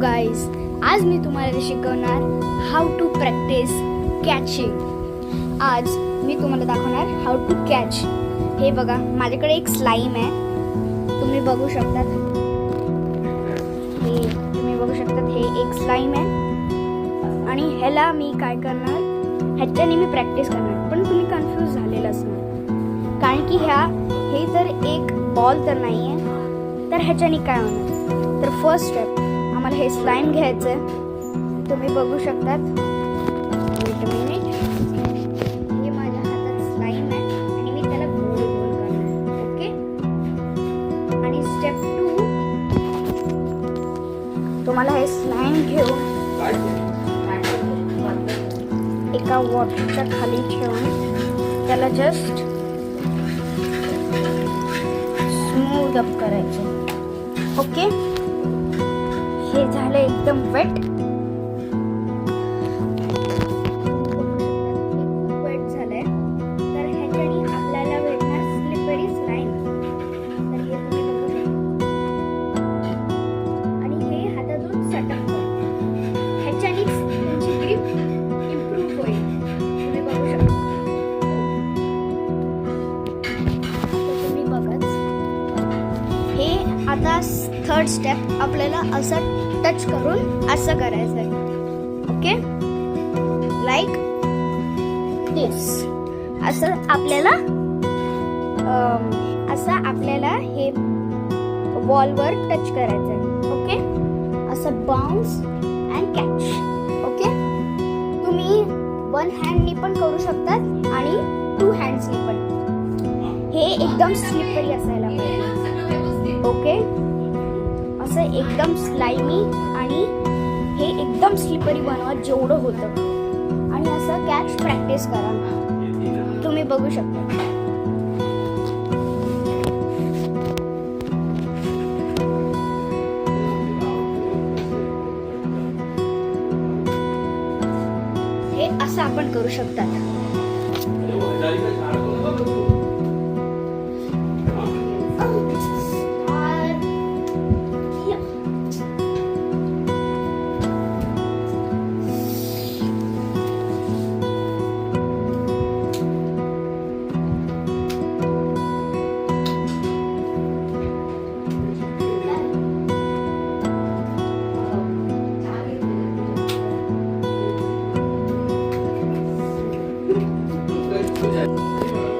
Guys, आज मी तुम्हाला शिकवणार हाऊ टू प्रॅक्टिस कॅचिंग. आज मी तुम्हाला दाखवणार हाऊ टू कॅच. हे बघा, माझ्याकडे एक स्लाईम आहे, तुम्ही बघू शकतात. हे एक स्लाईम आहे आणि ह्याला मी काय करणार, ह्याच्याने मी प्रॅक्टिस करणार. पण तुम्ही कन्फ्यूज झालेला असणार, कारण की हे तर एक बॉल तर नाही आहे, तर ह्याच्याने काय होणार. तर फर्स्ट स्टेप, आम्हाला हे स्लाईम घ्यायचं आहे. तुम्ही बघू शकतात. Weight a minute. हे माझ्या हातात स्लाईम आहे आणि मी त्याला गोल गोल करणार. ओके. आणि स्टेप 2, तुम्हाला हे स्लाईम घेऊन एका वॉटरच्या खाली ठेवून त्याला जस्ट स्मूथ अप करायचं. ओके. हे झालं एकदम वेट. खूप वेट झालंय, तर ह्याच्याने आपल्याला भेटणार स्लिपरी स्लाईम. तर हे तुम्ही बघू शकता. आणि हे हातातून सटकतं, ह्याच्यानेच तुमची ग्रिप इम्प्रूव्ह होईल. तुम्ही बघू शकता. तुम्ही बघाच. हे आता थर्ड स्टेप, आपल्याला असं टच करून असं करायचं आहे. ओके, लाईक दिस. असं आपल्याला हे वॉलवर टच करायचं आहे. ओके. असं बाउन्स अँड कॅच. ओके. तुम्ही 1 हँडनी पण करू शकतात आणि 2 हँड्सनी पण. हे एकदम स्लिपरी असायला पाहिजे. ओके. असं एकदम स्लाइमी आणि हे एकदम स्लिपरी बनवा जेवढं होतं. आणि असं कॅच प्रॅक्टिस करा. तुम्ही बघू शकता. हे असं आपण करू शकतात.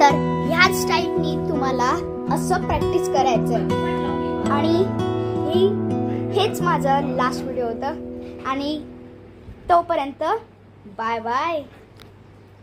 तर ह्याच स्टाईलनी तुम्हाला असं प्रॅक्टिस करायचं. आणि हेच माझं लास्ट व्हिडिओ होतं. आणि तोपर्यंत बाय बाय.